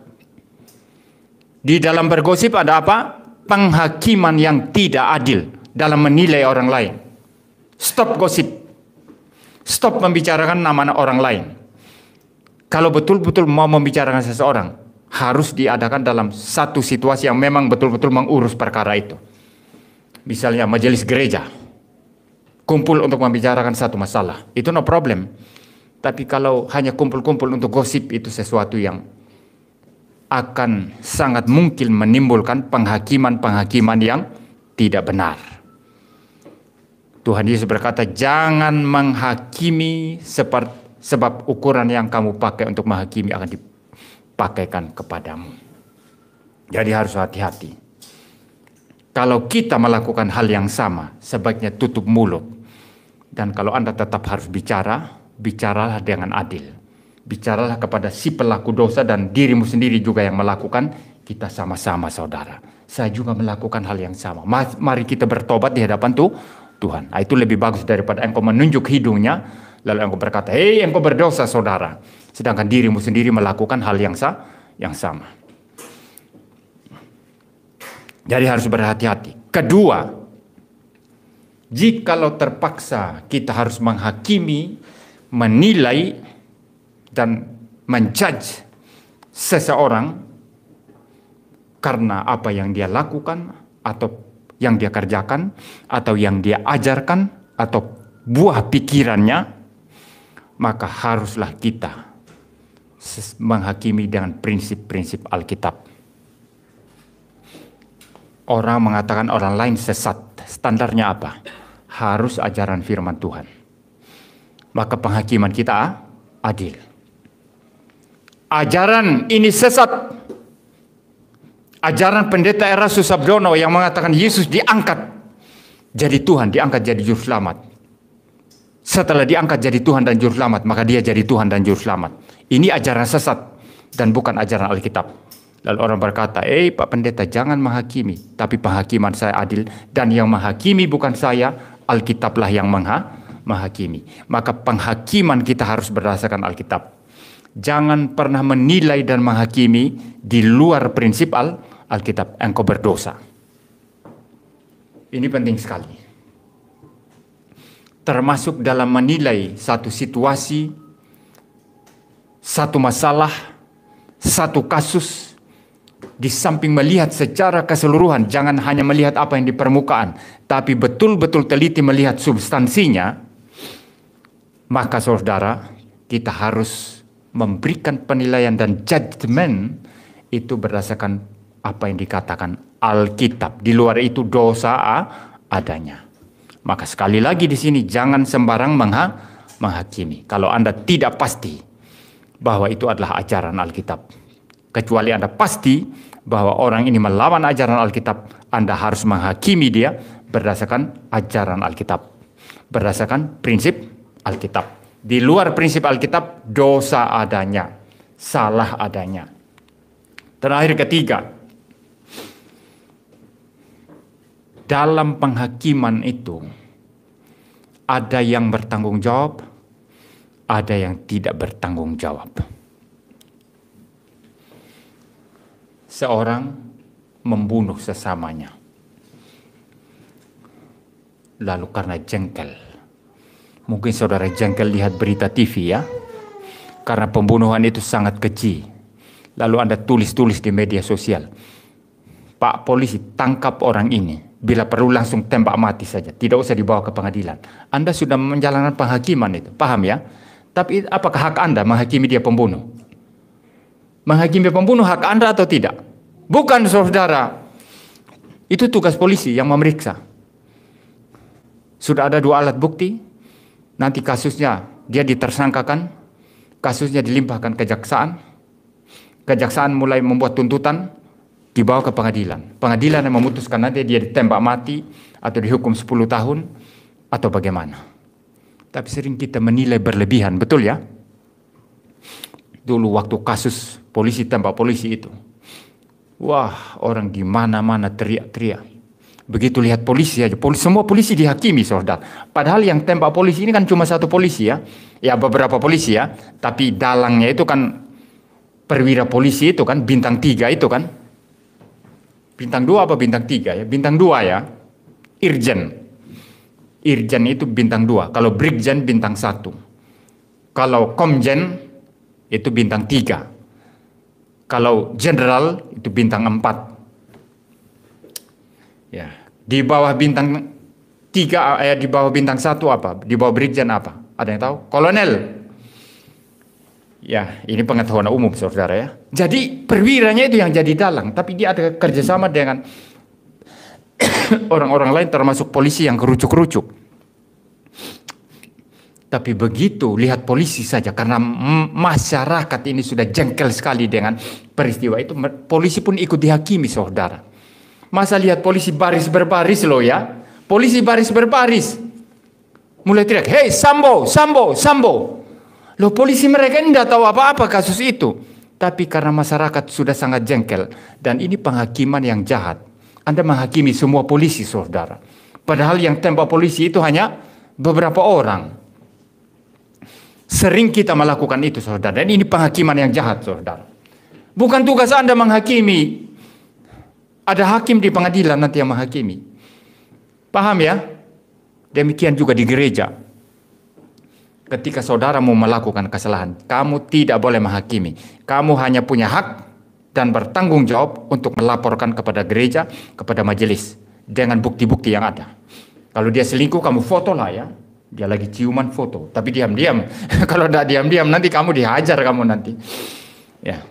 Di dalam bergosip ada apa? Penghakiman yang tidak adil dalam menilai orang lain. Stop gosip. Stop membicarakan nama orang lain. Kalau betul-betul mau membicarakan seseorang, harus diadakan dalam satu situasi yang memang betul-betul mengurus perkara itu. Misalnya majelis gereja. Kumpul untuk membicarakan satu masalah. Itu no problem. Tapi kalau hanya kumpul-kumpul untuk gosip, itu sesuatu yang akan sangat mungkin menimbulkan penghakiman-penghakiman yang tidak benar. Tuhan Yesus berkata, jangan menghakimi sebab ukuran yang kamu pakai untuk menghakimi akan dipakaikan kepadamu. Jadi harus hati-hati. Kalau kita melakukan hal yang sama, sebaiknya tutup mulut. Dan kalau Anda tetap harus bicara, bicaralah dengan adil. Bicaralah kepada si pelaku dosa dan dirimu sendiri juga yang melakukan. Kita sama-sama saudara. Saya juga melakukan hal yang sama. Mari kita bertobat di hadapan Tuhan. Itu lebih bagus daripada engkau menunjuk hidungnya, lalu engkau berkata, hei engkau berdosa saudara. Sedangkan dirimu sendiri melakukan hal yang sama. Jadi harus berhati-hati. Kedua, jikalau terpaksa kita harus menghakimi, menilai dan menjudge seseorang karena apa yang dia lakukan atau yang dia kerjakan atau yang dia ajarkan atau buah pikirannya, maka haruslah kita menghakimi dengan prinsip-prinsip Alkitab. Orang mengatakan orang lain sesat, standarnya apa? Harus ajaran firman Tuhan. Maka penghakiman kita adil. Ajaran ini sesat. Ajaran pendeta Erastus Sabdono yang mengatakan Yesus diangkat jadi Tuhan, diangkat jadi juru selamat. Setelah diangkat jadi Tuhan dan juru selamat, maka dia jadi Tuhan dan juru selamat. Ini ajaran sesat dan bukan ajaran Alkitab. Lalu orang berkata, Pak Pendeta, jangan menghakimi, tapi penghakiman saya adil, dan yang menghakimi bukan saya, Alkitablah yang menghakimi. Maka penghakiman kita harus berdasarkan Alkitab. Jangan pernah menilai dan menghakimi di luar prinsip Alkitab. Engkau berdosa. Ini penting sekali. Termasuk dalam menilai satu situasi, satu masalah, satu kasus. Di samping melihat secara keseluruhan, jangan hanya melihat apa yang di permukaan, tapi betul-betul teliti melihat substansinya. Maka saudara, kita harus memberikan penilaian dan judgement itu berdasarkan apa yang dikatakan Alkitab. Di luar itu dosa adanya. Maka sekali lagi di sini jangan sembarang menghakimi. Kalau Anda tidak pasti bahwa itu adalah ajaran Alkitab. Kecuali Anda pasti bahwa orang ini melawan ajaran Alkitab, Anda harus menghakimi dia berdasarkan ajaran Alkitab. Berdasarkan prinsip Alkitab. Di luar prinsip Alkitab, dosa adanya, salah adanya. Terakhir ketiga, dalam penghakiman itu ada yang bertanggung jawab, ada yang tidak bertanggung jawab. Seorang membunuh sesamanya, lalu karena jengkel. Mungkin saudara jengkel lihat berita TV ya, karena pembunuhan itu sangat keji. Lalu Anda tulis-tulis di media sosial, Pak polisi tangkap orang ini, bila perlu langsung tembak mati saja, tidak usah dibawa ke pengadilan. Anda sudah menjalankan penghakiman itu, paham ya? Tapi apakah hak Anda menghakimi dia pembunuh? Menghakimi pembunuh hak Anda atau tidak? Bukan saudara. Itu tugas polisi yang memeriksa. Sudah ada 2 alat bukti. Nanti kasusnya dia ditersangkakan. Kasusnya dilimpahkan ke kejaksaan. Kejaksaan mulai membuat tuntutan. Dibawa ke pengadilan. Pengadilan yang memutuskan nanti dia ditembak mati. Atau dihukum 10 tahun. Atau bagaimana. Tapi sering kita menilai berlebihan. Betul ya? Dulu waktu kasus polisi tembak polisi itu. Wah, orang di mana-mana teriak-teriak. Begitu lihat polisi aja, semua polisi dihakimi, saudara. Padahal yang tembak polisi ini kan cuma satu polisi ya. Ya beberapa polisi ya. Tapi dalangnya itu kan perwira polisi itu kan, bintang 3 itu kan. Bintang 2 apa bintang 3 ya? Bintang 2 ya. Irjen. Irjen itu bintang 2. Kalau Brigjen bintang 1. Kalau Komjen itu bintang 3. Kalau general itu bintang 4. Ya, di bawah bintang 3 di bawah bintang 1 apa? Di bawah Brigjen apa? Ada yang tahu? Kolonel. Ya, ini pengetahuan umum saudara ya. Jadi perwiranya itu yang jadi dalang, tapi dia ada kerjasama dengan orang-orang lain termasuk polisi yang kerucuk-kerucuk. Tapi begitu lihat polisi saja, karena masyarakat ini sudah jengkel sekali dengan peristiwa itu, polisi pun ikut dihakimi saudara. Masa lihat polisi baris berbaris loh ya, polisi baris berbaris, mulai teriak, hei Sambo, Sambo, Sambo. Loh polisi mereka ini tidak tahu apa-apa kasus itu. Tapi karena masyarakat sudah sangat jengkel, dan ini penghakiman yang jahat. Anda menghakimi semua polisi saudara. Padahal yang tembak polisi itu hanya beberapa orang. Sering kita melakukan itu saudara. Dan ini penghakiman yang jahat saudara. Bukan tugas Anda menghakimi. Ada hakim di pengadilan nanti yang menghakimi. Paham ya? Demikian juga di gereja. Ketika saudara mau melakukan kesalahan, kamu tidak boleh menghakimi. Kamu hanya punya hak dan bertanggung jawab untuk melaporkan kepada gereja, kepada majelis. Dengan bukti-bukti yang ada. Kalau dia selingkuh, kamu foto lah ya. Dia lagi ciuman foto, tapi diam-diam. Kalau tidak diam-diam, nanti kamu dihajar kamu nanti. Ya.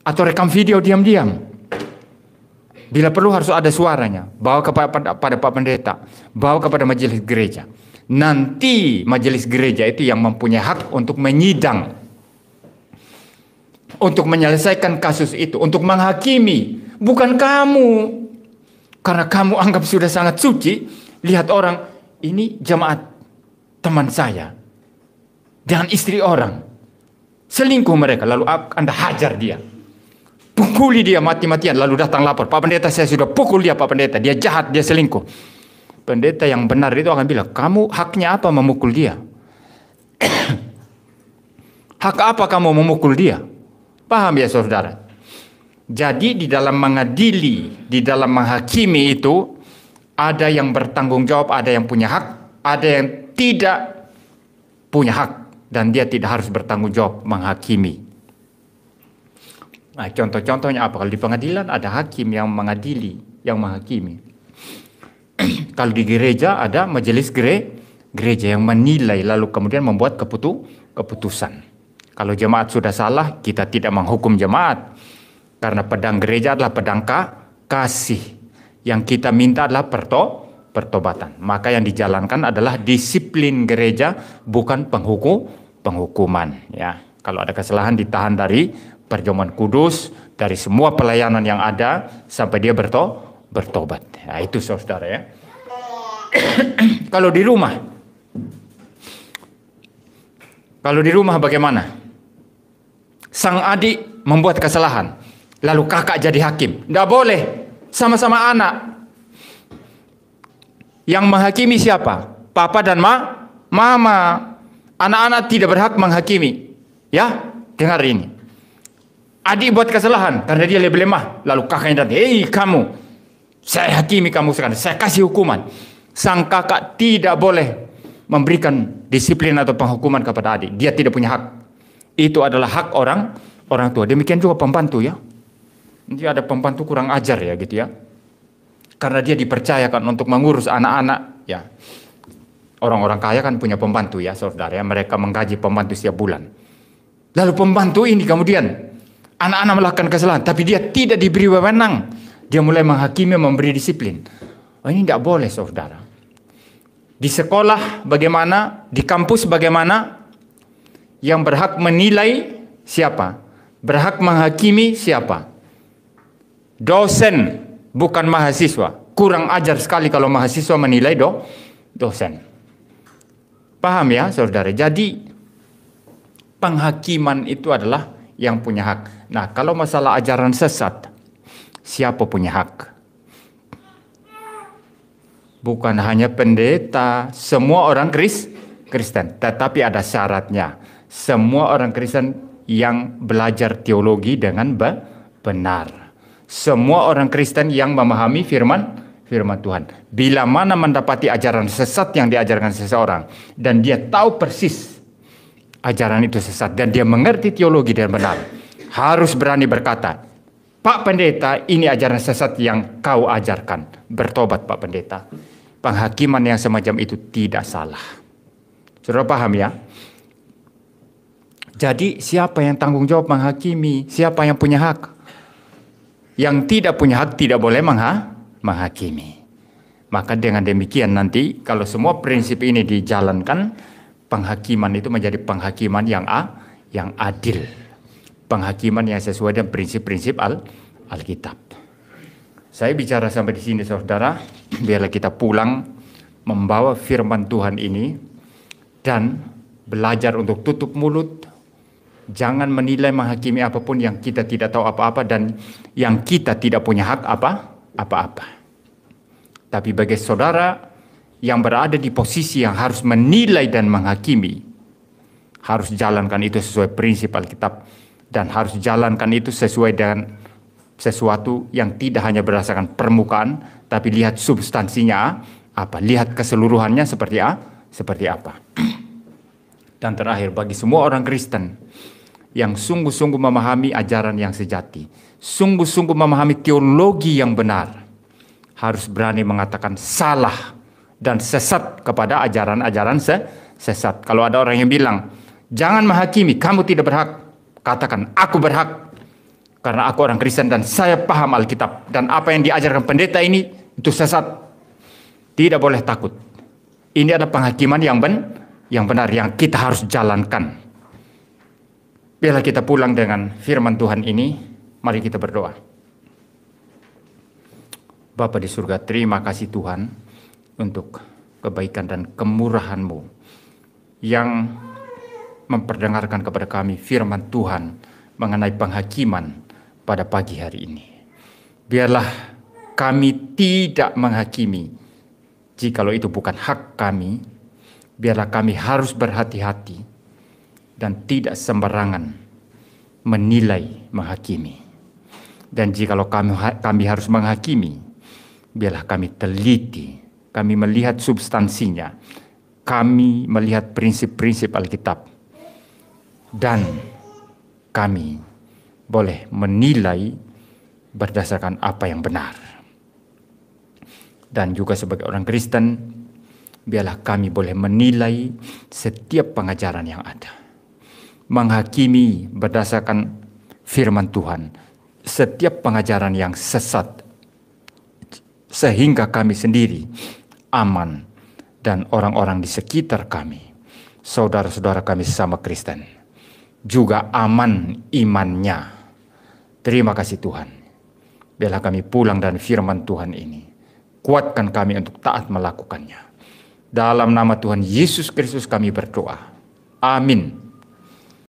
Atau rekam video diam-diam. Bila perlu harus ada suaranya. Bawa kepada Pak Pendeta. Bawa kepada majelis gereja. Nanti majelis gereja itu yang mempunyai hak untuk menyidang. untuk menyelesaikan kasus itu, untuk menghakimi, bukan kamu. Karena kamu anggap sudah sangat suci, lihat orang, ini jemaat teman saya dengan istri orang. Selingkuh mereka, lalu Anda hajar dia. Pukuli dia mati-matian, lalu datang lapor. Pak Pendeta, saya sudah pukul dia, Pak Pendeta. Dia jahat, dia selingkuh. Pendeta yang benar itu akan bilang, kamu haknya apa memukul dia? Hak apa kamu memukul dia? Paham ya saudara? Jadi di dalam mengadili, di dalam menghakimi itu, ada yang bertanggung jawab, ada yang punya hak, ada yang tidak punya hak. Dan dia tidak harus bertanggung jawab menghakimi. Nah, contoh-contohnya apa? Kalau di pengadilan ada hakim yang mengadili, yang menghakimi. Kalau di gereja ada majelis gereja yang menilai lalu kemudian membuat keputusan. Kalau jemaat sudah salah, kita tidak menghukum jemaat. Karena pedang gereja adalah pedang kasih. Yang kita minta adalah pertobatan. Maka yang dijalankan adalah disiplin gereja, bukan penghukuman. Ya, kalau ada kesalahan ditahan dari perjamuan kudus, dari semua pelayanan yang ada sampai dia bertobat. Nah, itu saudara ya. Kalau di rumah bagaimana? Sang adik membuat kesalahan, lalu kakak jadi hakim. Tidak boleh, sama-sama anak. Yang menghakimi siapa? Papa dan mama. Anak-anak tidak berhak menghakimi. Ya, dengar ini. Adik buat kesalahan karena dia lebih lemah. Lalu kakaknya datang, hei kamu, saya hakimi kamu sekarang, saya kasih hukuman. Sang kakak tidak boleh memberikan disiplin atau penghukuman kepada adik. Dia tidak punya hak. Itu adalah hak orang tua. Demikian juga pembantu ya. Nanti ada pembantu kurang ajar ya gitu ya. Karena dia dipercayakan untuk mengurus anak-anak ya. Orang-orang kaya kan punya pembantu ya saudara ya. Mereka menggaji pembantu setiap bulan. Lalu pembantu ini kemudian anak-anak melakukan kesalahan, tapi dia tidak diberi wewenang. Dia mulai menghakimi, memberi disiplin. Oh, ini tidak boleh saudara. Di sekolah bagaimana? Di kampus bagaimana? Yang berhak menilai siapa? Berhak menghakimi siapa? Dosen, bukan mahasiswa. Kurang ajar sekali kalau mahasiswa menilai dosen. Paham ya saudara? Jadi penghakiman itu adalah yang punya hak. Nah, kalau masalah ajaran sesat, siapa punya hak? Bukan hanya pendeta, semua orang Kristen, tetapi ada syaratnya. Semua orang Kristen yang belajar teologi dengan benar. Semua orang Kristen yang memahami firman Tuhan. Bila mana mendapati ajaran sesat yang diajarkan seseorang dan dia tahu persis ajaran itu sesat dan dia mengerti teologi dengan benar, harus berani berkata, Pak Pendeta, ini ajaran sesat yang kau ajarkan. Bertobat Pak Pendeta. Penghakiman yang semacam itu tidak salah. Saudara paham ya? Jadi siapa yang tanggung jawab menghakimi? Siapa yang punya hak? Yang tidak punya hak tidak boleh menghakimi. Maka dengan demikian nanti kalau semua prinsip ini dijalankan, penghakiman itu menjadi penghakiman yang adil. Penghakiman yang sesuai dengan prinsip-prinsip Alkitab. Saya bicara sampai di sini saudara, biarlah kita pulang membawa firman Tuhan ini dan belajar untuk tutup mulut. Jangan menilai menghakimi apapun yang kita tidak tahu apa-apa dan yang kita tidak punya hak apa-apa. Tapi bagi saudara yang berada di posisi yang harus menilai dan menghakimi, harus jalankan itu sesuai prinsip Alkitab dan harus jalankan itu sesuai dengan sesuatu yang tidak hanya berdasarkan permukaan, tapi lihat substansinya apa, lihat keseluruhannya seperti apa. Dan terakhir, bagi semua orang Kristen yang sungguh-sungguh memahami ajaran yang sejati, sungguh-sungguh memahami teologi yang benar, harus berani mengatakan salah dan sesat kepada ajaran-ajaran sesat. Kalau ada orang yang bilang, jangan menghakimi, kamu tidak berhak, katakan, aku berhak, karena aku orang Kristen dan saya paham Alkitab. Dan apa yang diajarkan pendeta ini, itu sesat. Tidak boleh takut. Ini adalah penghakiman yang benar, yang kita harus jalankan. Biarlah kita pulang dengan firman Tuhan ini. Mari kita berdoa. Bapa di surga, terima kasih Tuhan untuk kebaikan dan kemurahan-Mu yang memperdengarkan kepada kami firman Tuhan mengenai penghakiman pada pagi hari ini. Biarlah kami tidak menghakimi jikalau itu bukan hak kami. Biarlah kami harus berhati-hati dan tidak sembarangan menilai, menghakimi. Dan jikalau kami harus menghakimi, biarlah kami teliti, kami melihat substansinya, kami melihat prinsip-prinsip Alkitab, dan kami boleh menilai berdasarkan apa yang benar. Dan juga sebagai orang Kristen, biarlah kami boleh menilai setiap pengajaran yang ada. Menghakimi berdasarkan firman Tuhan setiap pengajaran yang sesat, sehingga kami sendiri aman dan orang-orang di sekitar kami, saudara-saudara kami sesama Kristen, juga aman imannya. Terima kasih Tuhan. Biarlah kami pulang dan firman Tuhan ini, kuatkan kami untuk taat melakukannya. Dalam nama Tuhan Yesus Kristus kami berdoa. Amin.